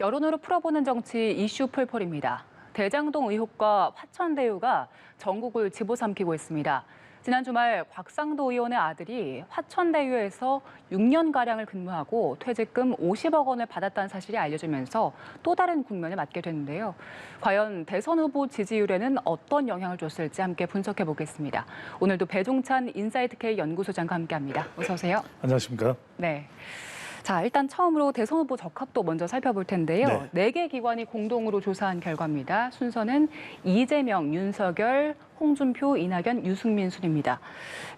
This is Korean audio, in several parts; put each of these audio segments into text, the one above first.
여론으로 풀어보는 정치 이슈 풀풀입니다. 대장동 의혹과 화천대유가 전국을 집어삼키고 있습니다. 지난 주말 곽상도 의원의 아들이 화천대유에서 6년가량을 근무하고 퇴직금 50억 원을 받았다는 사실이 알려지면서 또 다른 국면을 맞게 됐는데요. 과연 대선 후보 지지율에는 어떤 영향을 줬을지 함께 분석해 보겠습니다. 오늘도 배종찬 인사이트K 연구소장과 함께합니다. 어서 오세요. 안녕하십니까? 네. 자, 일단 처음으로 대선 후보 적합도 먼저 살펴볼 텐데요. 네 개 기관이 공동으로 조사한 결과입니다. 순서는 이재명, 윤석열, 홍준표, 이낙연, 유승민 순입니다.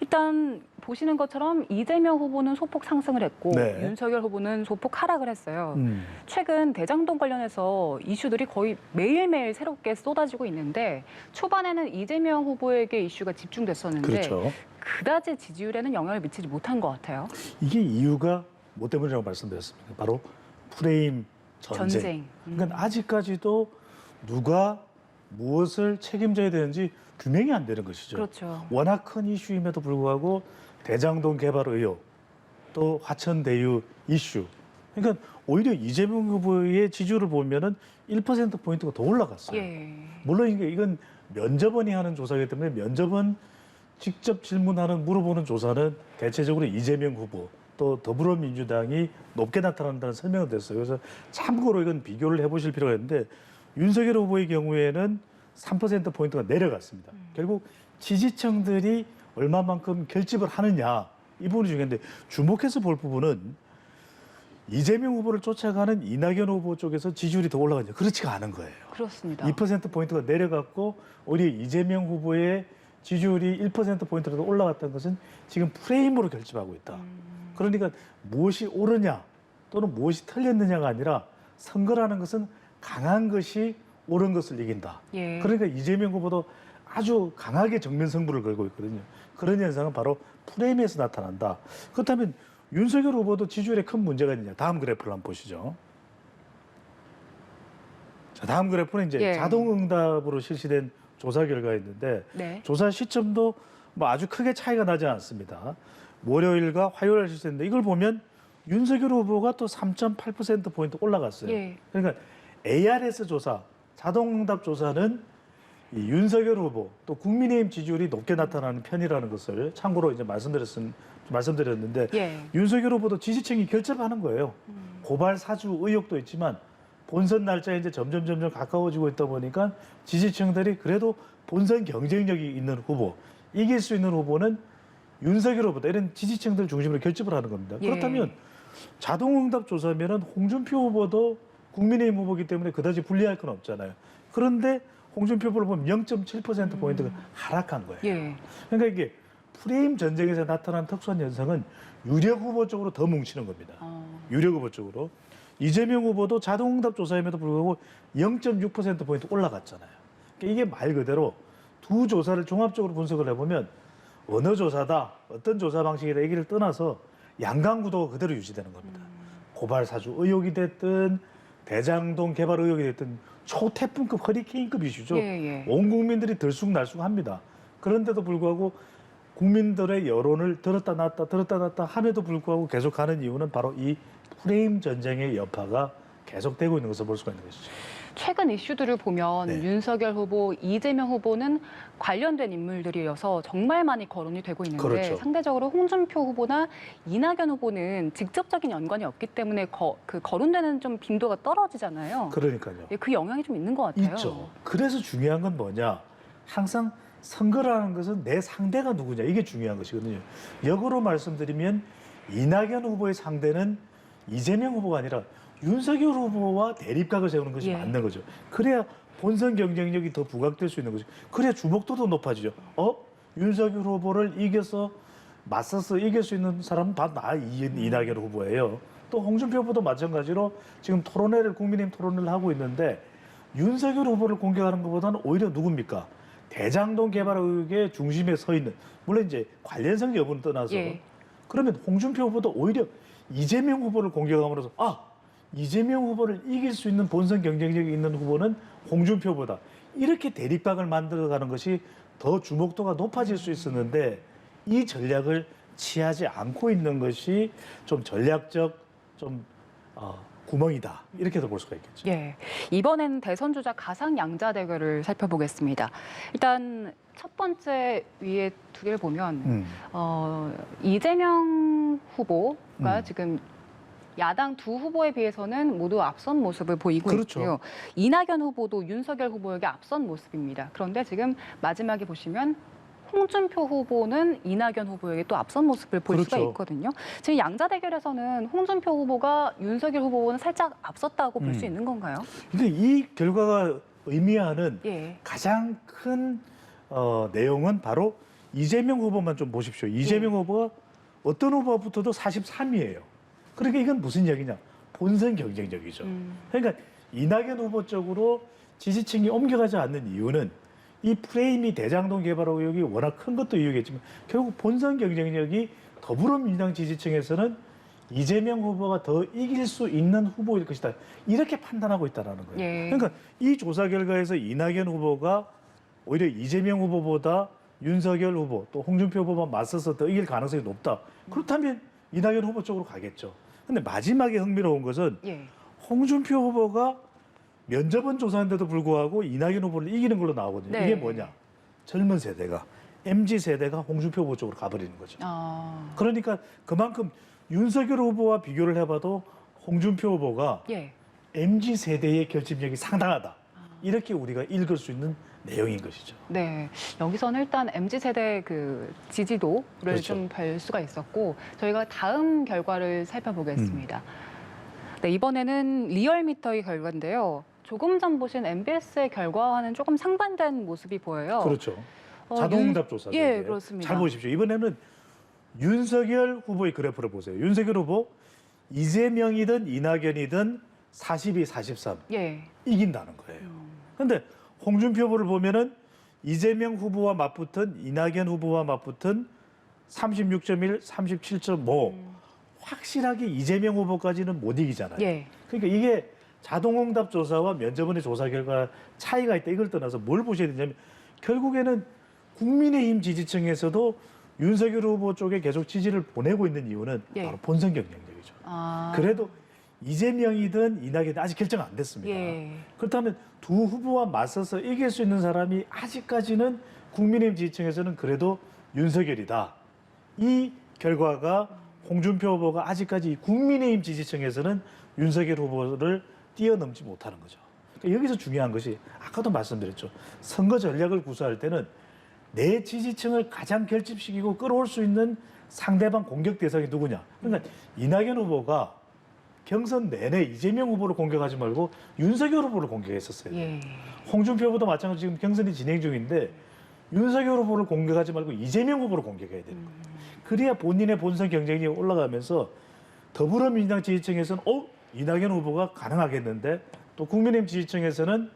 일단 보시는 것처럼 이재명 후보는 소폭 상승을 했고 네. 윤석열 후보는 소폭 하락을 했어요. 최근 대장동 관련해서 이슈들이 거의 매일매일 새롭게 쏟아지고 있는데 초반에는 이재명 후보에게 이슈가 집중됐었는데 그렇죠. 그다지 지지율에는 영향을 미치지 못한 것 같아요. 이게 이유가 뭐 때문이라고 말씀드렸습니까? 바로 프레임 전쟁. 그러니까 아직까지도 누가 무엇을 책임져야 되는지 규명이 안 되는 것이죠. 그렇죠. 워낙 큰 이슈임에도 불구하고 대장동 개발 의혹, 또 화천대유 이슈. 그러니까 오히려 이재명 후보의 지지율을 보면은 1%포인트가 더 올라갔어요. 예. 물론 이건 면접원이 하는 조사이기 때문에 면접원 직접 질문하는, 물어보는 조사는 대체적으로 이재명 후보, 또 더불어민주당이 높게 나타난다는 설명이 됐어요. 그래서 참고로 이건 비교를 해보실 필요가 있는데 윤석열 후보의 경우에는 3%포인트가 내려갔습니다. 결국 지지층들이 얼마만큼 결집을 하느냐, 이 부분이 중요한데 주목해서 볼 부분은 이재명 후보를 쫓아가는 이낙연 후보 쪽에서 지지율이 더 올라가냐, 그렇지가 않은 거예요. 그렇습니다. 2%포인트가 내려갔고 오히려 이재명 후보의 지지율이 1%포인트라도 올라갔다는 것은 지금 프레임으로 결집하고 있다. 그러니까 무엇이 옳으냐 또는 무엇이 틀렸느냐가 아니라 선거라는 것은 강한 것이 옳은 것을 이긴다. 예. 그러니까 이재명 후보도 아주 강하게 정면 승부를 걸고 있거든요. 그런 현상은 바로 프레임에서 나타난다. 그렇다면 윤석열 후보도 지지율에 큰 문제가 있느냐. 다음 그래프를 한번 보시죠. 자, 다음 그래프는 이제 예. 자동응답으로 실시된 조사 결과였는데 네. 조사 시점도 뭐 아주 크게 차이가 나지 않습니다. 월요일과 화요일에 실시했는데 이걸 보면 윤석열 후보가 또 3.8%포인트 올라갔어요. 예. 그러니까 ARS 조사, 자동응답 조사는 이 윤석열 후보 또 국민의힘 지지율이 높게 나타나는 편이라는 것을 참고로 이제 말씀드렸는데 예. 윤석열 후보도 지지층이 결집하는 거예요. 고발 사주 의혹도 있지만 본선 날짜에 이제 점점 가까워지고 있다 보니까 지지층들이 그래도 본선 경쟁력이 있는 후보, 이길 수 있는 후보는 윤석열 후보다, 이런 지지층들 중심으로 결집을 하는 겁니다. 예. 그렇다면 자동응답 조사면은 홍준표 후보도 국민의힘 후보이기 때문에 그다지 불리할 건 없잖아요. 그런데 홍준표 후보를 보면 0.7%포인트가 하락한 거예요. 예. 그러니까 이게 프레임 전쟁에서 나타난 특수한 현상은 유력 후보 쪽으로 더 뭉치는 겁니다. 유력 후보 쪽으로. 이재명 후보도 자동응답 조사임에도 불구하고 0.6%포인트 올라갔잖아요. 그러니까 이게 말 그대로 두 조사를 종합적으로 분석을 해보면 어느 조사다, 어떤 조사 방식이다 얘기를 떠나서 양강구도가 그대로 유지되는 겁니다. 고발 사주 의혹이 됐든 대장동 개발 의혹이 됐든 초태풍급 허리케인급 이슈죠. 예. 온 국민들이 들쑥날쑥합니다. 그런데도 불구하고 국민들의 여론을 들었다 놨다 함에도 불구하고 계속하는 이유는 바로 이 프레임 전쟁의 여파가 계속되고 있는 것을 볼 수가 있는 것이죠. 최근 이슈들을 보면 네. 윤석열 후보, 이재명 후보는 관련된 인물들이어서 정말 많이 거론이 되고 있는데 그렇죠. 상대적으로 홍준표 후보나 이낙연 후보는 직접적인 연관이 없기 때문에 거론되는 좀 빈도가 떨어지잖아요. 그러니까요. 예, 그 영향이 좀 있는 것 같아요. 있죠. 그래서 중요한 건 뭐냐. 항상 선거라는 것은 내 상대가 누구냐. 이게 중요한 것이거든요. 역으로 말씀드리면 이낙연 후보의 상대는 이재명 후보가 아니라 윤석열 후보와 대립각을 세우는 것이 예. 맞는 거죠. 그래야 본선 경쟁력이 더 부각될 수 있는 거죠. 그래야 주목도도 높아지죠. 윤석열 후보를 맞서서 이길 수 있는 사람은 바로 이낙연 후보예요. 또 홍준표 후보도 마찬가지로 지금 국민의힘 토론을 하고 있는데 윤석열 후보를 공격하는 것보다는 오히려 누굽니까? 대장동 개발 의혹의 중심에 서 있는, 물론 이제 관련성 여부는 떠나서 예. 그러면 홍준표 후보도 오히려 이재명 후보를 공격함으로써 이재명 후보를 이길 수 있는 본선 경쟁력이 있는 후보는 홍준표보다, 이렇게 대립각을 만들어가는 것이 더 주목도가 높아질 수 있었는데 이 전략을 취하지 않고 있는 것이 좀 전략적 구멍이다. 이렇게도 볼 수가 있겠죠. 예, 이번엔 대선 주자 가상 양자 대결을 살펴보겠습니다. 일단 첫 번째 위에 두 개를 보면 이재명 후보가 지금 야당 두 후보에 비해서는 모두 앞선 모습을 보이고 그렇죠. 있고요. 이낙연 후보도 윤석열 후보에게 앞선 모습입니다. 그런데 지금 마지막에 보시면 홍준표 후보는 이낙연 후보에게 또 앞선 모습을 볼 수가 그렇죠. 있거든요. 지금 양자 대결에서는 홍준표 후보가 윤석열 후보는 살짝 앞섰다고 볼 수 있는 건가요? 근데 이 결과가 의미하는 예. 가장 큰 내용은 바로 이재명 후보만 좀 보십시오. 이재명 후보가 어떤 후보가 붙어도 43위예요. 그러니까 이건 무슨 이야기냐? 본선 경쟁력이죠. 그러니까 이낙연 후보 쪽으로 지지층이 옮겨가지 않는 이유는 이 프레임이 대장동 개발 의혹이 워낙 큰 것도 이유겠지만 결국 본선 경쟁력이 더불어민주당 지지층에서는 이재명 후보가 더 이길 수 있는 후보일 것이다. 이렇게 판단하고 있다는 거예요. 예. 그러니까 이 조사 결과에서 이낙연 후보가 오히려 이재명 후보보다 윤석열 후보 또 홍준표 후보만 맞서서 더 이길 가능성이 높다. 그렇다면 이낙연 후보 쪽으로 가겠죠. 근데 마지막에 흥미로운 것은 예. 홍준표 후보가 면접은 조사한데도 불구하고 이낙연 후보를 이기는 걸로 나오거든요. 네. 이게 뭐냐? 젊은 세대가 MZ세대가 홍준표 후보 쪽으로 가버리는 거죠. 그러니까 그만큼 윤석열 후보와 비교를 해봐도 홍준표 후보가 예. MZ세대의 결집력이 상당하다. 이렇게 우리가 읽을 수 있는 내용인 것이죠. 네, 여기서는 일단 MZ세대 그 지지도를 그렇죠. 좀 볼 수가 있었고 저희가 다음 결과를 살펴보겠습니다. 네, 이번에는 리얼미터의 결과인데요. 조금 전 보신 MBS의 결과와는 조금 상반된 모습이 보여요. 그렇죠. 자동응답 조사죠. 예, 이게. 그렇습니다. 잘 보십시오. 이번에는 윤석열 후보의 그래프를 보세요. 윤석열 후보 이재명이든 이낙연이든 42, 43 예. 이긴다는 거예요. 그런데 홍준표 후보를 보면은 이재명 후보와 맞붙은 이낙연 후보와 맞붙은 36.1, 37.5 확실하게 이재명 후보까지는 못 이기잖아요. 예. 그러니까 이게 자동응답 조사와 면접원의 조사 결과 차이가 있다 이걸 떠나서 뭘 보셔야 되냐면 결국에는 국민의힘 지지층에서도 윤석열 후보 쪽에 계속 지지를 보내고 있는 이유는 예. 바로 본선 경쟁력이죠. 그래도 이재명이든 이낙연이든 아직 결정 안 됐습니다. 예. 그렇다면 두 후보와 맞서서 이길 수 있는 사람이 아직까지는 국민의힘 지지층에서는 그래도 윤석열이다. 이 결과가 홍준표 후보가 아직까지 국민의힘 지지층에서는 윤석열 후보를 뛰어넘지 못하는 거죠. 그러니까 여기서 중요한 것이 아까도 말씀드렸죠. 선거 전략을 구사할 때는 내 지지층을 가장 결집시키고 끌어올 수 있는 상대방 공격 대상이 누구냐. 그러니까 이낙연 후보가 경선 내내 이재명 후보를 공격하지 말고 윤석열 후보를 공격했었어요. 예. 홍준표 후보도 마찬가지로 지금 경선이 진행 중인데 윤석열 후보를 공격하지 말고 이재명 후보를 공격해야 되는 거예요. 그래야 본인의 본선 경쟁력이 올라가면서 더불어민주당 지지층에서는 이낙연 후보가 가능하겠는데 또 국민의힘 지지층에서는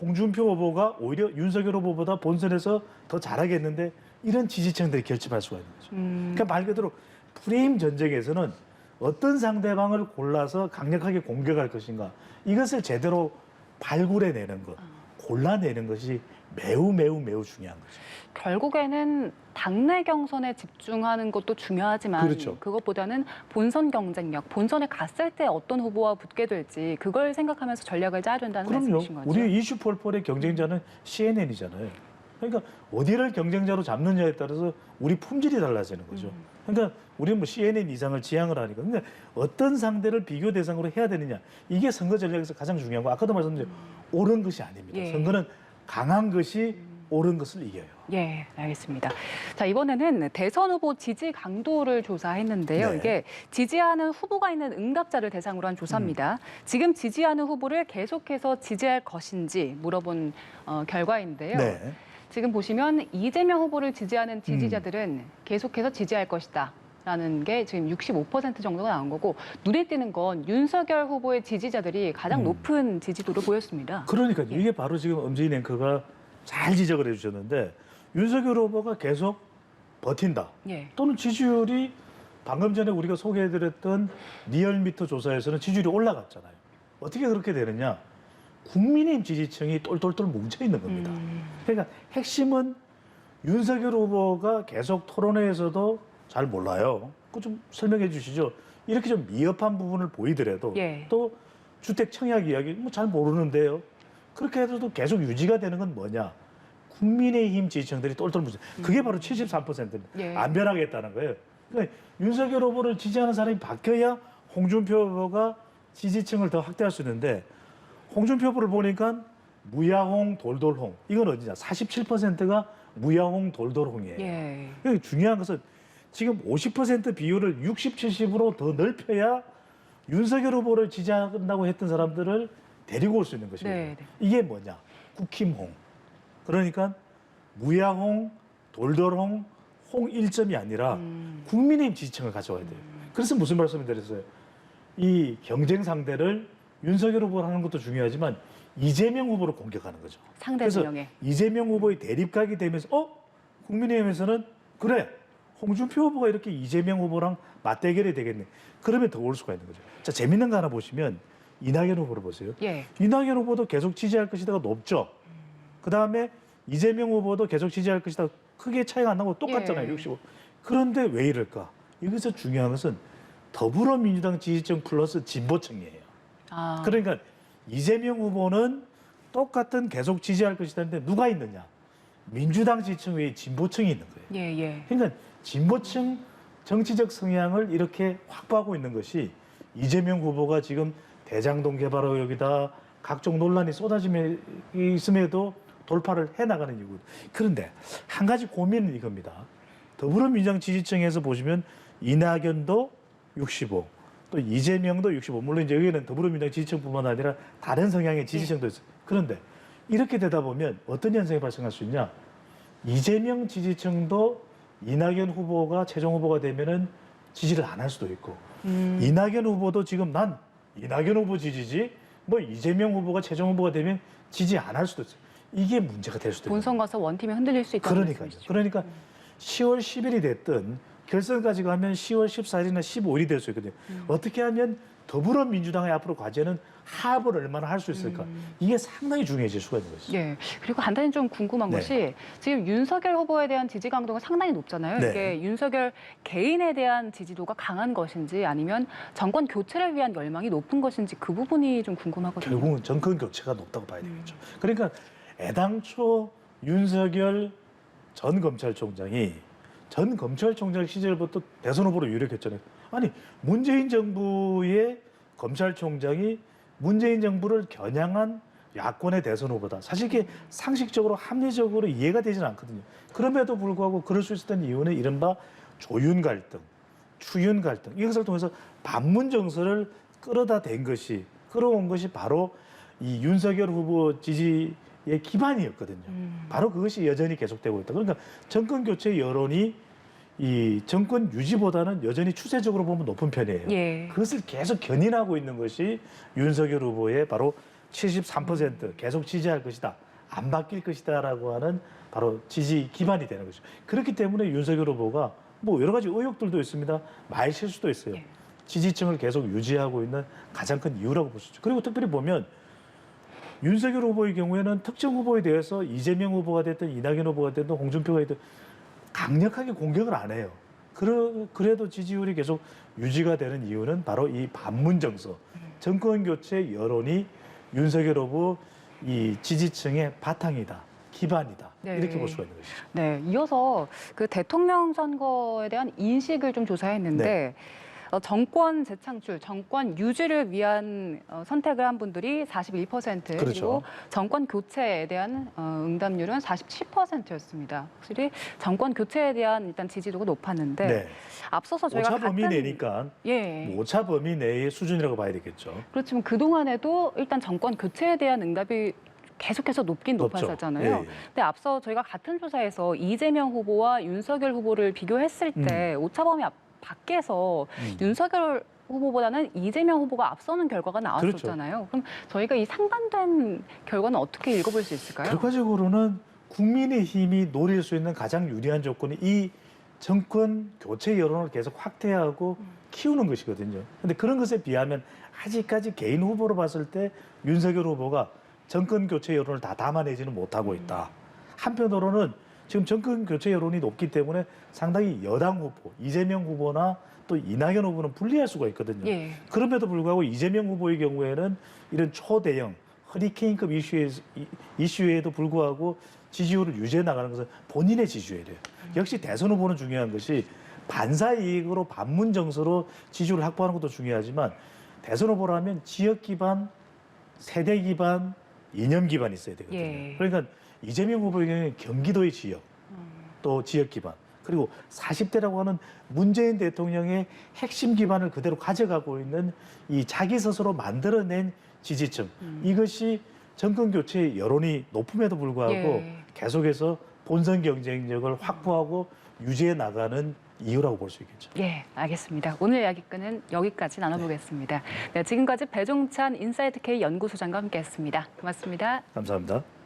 홍준표 후보가 오히려 윤석열 후보보다 본선에서 더 잘하겠는데 이런 지지층들이 결집할 수가 있는 거죠. 그러니까 말 그대로 프레임 전쟁에서는 어떤 상대방을 골라서 강력하게 공격할 것인가 이것을 제대로 발굴해내는 것, 골라내는 것이 매우 중요한 거죠. 결국에는 당내 경선에 집중하는 것도 중요하지만 그렇죠. 그것보다는 본선 경쟁력, 본선에 갔을 때 어떤 후보와 붙게 될지 그걸 생각하면서 전략을 짜야 된다는 그럼요. 말씀이신 거죠? 우리 이슈 폴폴의 경쟁자는 CNN이잖아요. 그러니까 어디를 경쟁자로 잡느냐에 따라서 우리 품질이 달라지는 거죠. 그러니까 우리는 뭐 CNN 이상을 지향을 하니까. 그러니까 어떤 상대를 비교 대상으로 해야 되느냐. 이게 선거 전략에서 가장 중요한 거. 아까도 말씀드린 옳은 것이 아닙니다. 예. 선거는 강한 것이 옳은 것을 이겨요. 예, 알겠습니다. 자, 이번에는 대선 후보 지지 강도를 조사했는데요. 네. 이게 지지하는 후보가 있는 응답자를 대상으로 한 조사입니다. 지금 지지하는 후보를 계속해서 지지할 것인지 물어본 결과인데요. 네. 지금 보시면 이재명 후보를 지지하는 지지자들은 계속해서 지지할 것이다. 라는 게 지금 65% 정도가 나온 거고 눈에 띄는 건 윤석열 후보의 지지자들이 가장 높은 지지도를 보였습니다. 그러니까 이게 바로 지금 엄지인 앵커가 잘 지적을 해주셨는데 윤석열 후보가 계속 버틴다. 예. 또는 지지율이 방금 전에 우리가 소개해드렸던 리얼미터 조사에서는 지지율이 올라갔잖아요. 어떻게 그렇게 되느냐? 국민의힘 지지층이 똘똘똘 뭉쳐있는 겁니다. 그러니까 핵심은 윤석열 후보가 계속 토론회에서도 잘 몰라요. 그거 좀 설명해 주시죠. 이렇게 좀 미흡한 부분을 보이더라도 예. 또 주택 청약 이야기 뭐 잘 모르는데요. 그렇게 해도 계속 유지가 되는 건 뭐냐? 국민의힘 지지층들이 똘똘 뭉쳐. 그게 바로 73%입니다. 예. 안 변하겠다는 거예요. 그러니까 윤석열 후보를 지지하는 사람이 바뀌어야 홍준표 후보가 지지층을 더 확대할 수 있는데 홍준표 후보를 보니까 무야홍 돌돌홍 이건 어디냐? 47%가 무야홍 돌돌홍이에요. 예. 그러니까 중요한 것은 지금 50% 비율을 60, 70으로 더 넓혀야 윤석열 후보를 지지한다고 했던 사람들을 데리고 올 수 있는 것이거든요. 네, 네. 이게 뭐냐? 국힘홍. 그러니까 무야홍, 돌돌홍, 홍 1점이 아니라 국민의힘 지지층을 가져와야 돼요. 그래서 무슨 말씀을 드렸어요? 이 경쟁 상대를 윤석열 후보를 하는 것도 중요하지만 이재명 후보를 공격하는 거죠. 상대 그래서 진영에. 이재명 후보의 대립각이 되면서 국민의힘에서는 그래 홍준표 후보가 이렇게 이재명 후보랑 맞대결이 되겠네. 그러면 더 올 수가 있는 거죠. 자, 재밌는 거 하나 보시면 이낙연 후보를 보세요. 예. 이낙연 후보도 계속 지지할 것이다가 높죠. 그다음에 이재명 후보도 계속 지지할 것이다. 크게 차이가 안 나고 똑같잖아요. 예. 65. 그런데 왜 이럴까? 여기서 중요한 것은 더불어민주당 지지층 플러스 진보층이에요. 아. 그러니까 이재명 후보는 똑같은 계속 지지할 것이다는데 누가 있느냐? 민주당 지지층 외에 진보층이 있는 거예요. 예, 예. 그러니까 진보층 정치적 성향을 이렇게 확보하고 있는 것이 이재명 후보가 지금 대장동 개발 의혹이다 각종 논란이 쏟아지며 있음에도 돌파를 해나가는 이유. 그런데 한 가지 고민은 이겁니다. 더불어민주당 지지층에서 보시면 이낙연도 65, 또 이재명도 65. 물론 이제 여기는 더불어민주당 지지층뿐만 아니라 다른 성향의 지지층도 있어요. 그런데 이렇게 되다 보면 어떤 현상이 발생할 수 있냐? 이재명 지지층도 이낙연 후보가 최종 후보가 되면은 지지를 안 할 수도 있고, 이낙연 후보도 지금 난 이낙연 후보 지지지, 뭐 이재명 후보가 최종 후보가 되면 지지 안 할 수도 있어요. 이게 문제가 될 수도 있어요. 본선 가서 원팀이 흔들릴 수 있다는 그러니까요. 말씀이시죠. 그러니까 10월 10일이 됐든 결선까지 가면 10월 14일이나 15일이 될 수 있거든요. 어떻게 하면 더불어민주당의 앞으로 과제는 합을 얼마나 할 수 있을까? 이게 상당히 중요해질 수가 있는 것이죠. 예. 그리고 간단히 좀 궁금한 네. 것이 지금 윤석열 후보에 대한 지지 강도가 상당히 높잖아요. 네. 이게 윤석열 개인에 대한 지지도가 강한 것인지 아니면 정권 교체를 위한 열망이 높은 것인지 그 부분이 좀 궁금하거든요. 결국은 정권 교체가 높다고 봐야 되겠죠. 그러니까 애당초 윤석열 전 검찰총장이 시절부터 대선 후보로 유력했잖아요. 아니 문재인 정부의 검찰총장이 문재인 정부를 겨냥한 야권의 대선 후보다. 사실 이게 상식적으로 합리적으로 이해가 되지는 않거든요. 그럼에도 불구하고 그럴 수 있었던 이유는 이른바 조윤 갈등, 추윤 갈등 이것을 통해서 반문 정서를 끌어온 것이 바로 이 윤석열 후보 지지의 기반이었거든요. 바로 그것이 여전히 계속되고 있다. 그러니까 정권 교체 여론이 이 정권 유지보다는 여전히 추세적으로 보면 높은 편이에요. 예. 그것을 계속 견인하고 있는 것이 윤석열 후보의 바로 73% 계속 지지할 것이다. 안 바뀔 것이다라고 하는 바로 지지 기반이 되는 거죠. 그렇기 때문에 윤석열 후보가 뭐 여러 가지 의혹들도 있습니다. 말 실수도 있어요. 예. 지지층을 계속 유지하고 있는 가장 큰 이유라고 볼 수 있죠. 그리고 특별히 보면 윤석열 후보의 경우에는 특정 후보에 대해서 이재명 후보가 됐든 이낙연 후보가 됐든 홍준표가 됐든 강력하게 공격을 안 해요. 그래도 지지율이 계속 유지가 되는 이유는 바로 이 반문 정서, 정권 교체 여론이 윤석열 후보 이 지지층의 바탕이다, 기반이다. 네. 이렇게 볼 수가 있는 것이죠. 네, 이어서 그 대통령 선거에 대한 인식을 좀 조사했는데 네. 정권 재창출, 정권 유지를 위한 선택을 한 분들이 41%, 그렇죠. 그리고 정권 교체에 대한 응답률은 47%였습니다. 확실히 정권 교체에 대한 일단 지지도가 높았는데 네. 앞서서 저희가 오차 범위 내니까 예. 오차 범위 내의 수준이라고 봐야 되겠죠. 그렇지만 그동안에도 일단 정권 교체에 대한 응답이 계속해서 높긴 높죠. 높았었잖아요. 예, 예. 근데 앞서 저희가 같은 조사에서 이재명 후보와 윤석열 후보를 비교했을 때 오차범위 밖에서 윤석열 후보보다는 이재명 후보가 앞서는 결과가 나왔었잖아요. 그럼 저희가 이 상반된 결과는 어떻게 읽어볼 수 있을까요? 결과적으로는 국민의힘이 노릴 수 있는 가장 유리한 조건이 이 정권 교체 여론을 계속 확대하고 키우는 것이거든요. 근데 그런 것에 비하면 아직까지 개인 후보로 봤을 때 윤석열 후보가 정권 교체 여론을 다 담아내지는 못하고 있다. 한편으로는 지금 정권 교체 여론이 높기 때문에 상당히 여당 후보, 이재명 후보나 또 이낙연 후보는 분리할 수가 있거든요. 예. 그럼에도 불구하고 이재명 후보의 경우에는 이런 초대형 허리케인급 이슈에도 불구하고 지지율을 유지해 나가는 것은 본인의 지지율이에요. 역시 대선 후보는 중요한 것이 반사 이익으로 반문 정서로 지지율을 확보하는 것도 중요하지만 대선 후보라면 지역 기반, 세대 기반, 이념 기반이 있어야 되거든요. 예. 그러니까 이재명 후보의 경우에는 경기도의 지역, 또 지역 기반, 그리고 40대라고 하는 문재인 대통령의 핵심 기반을 그대로 가져가고 있는 이 자기 스스로 만들어낸 지지층, 이것이 정권 교체 여론이 높음에도 불구하고 예. 계속해서 본선 경쟁력을 확보하고 유지해 나가는 이유라고 볼 수 있겠죠. 예, 알겠습니다. 오늘 이야기는 여기까지 나눠보겠습니다. 네, 지금까지 배종찬 인사이트 K 연구소장과 함께했습니다. 고맙습니다. 감사합니다.